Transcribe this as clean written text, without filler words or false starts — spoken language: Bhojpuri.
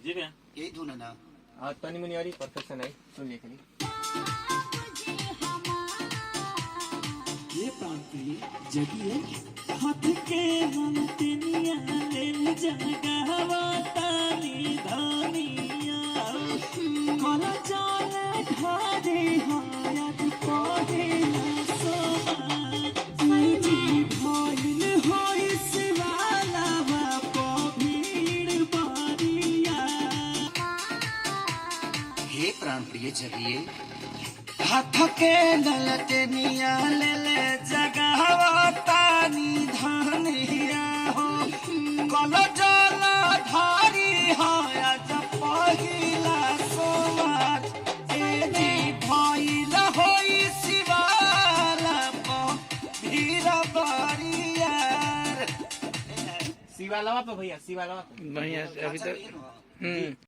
जी भैया यही धुन है ना। तनी मनी और परफेक्शन आई सुन लिए खाली ये पापी जगिए हाथ के ममतनिया ले जगावा तानी धानिया कोला चाल ढारे हायत कोहे सोमा जी भइल होई सिवाला बापो भीड़ बारिया। हे प्राण प्रिय जगिए हाथ के गलतनिया ले जगावा तानी धानिया हो कल जल धारी हाया जब पहिला सोमार ए जी भइल होई शिवाला भीड़ बारियार। शिवालवा पे भैया शिवालवा पे बढ़िया अभी तक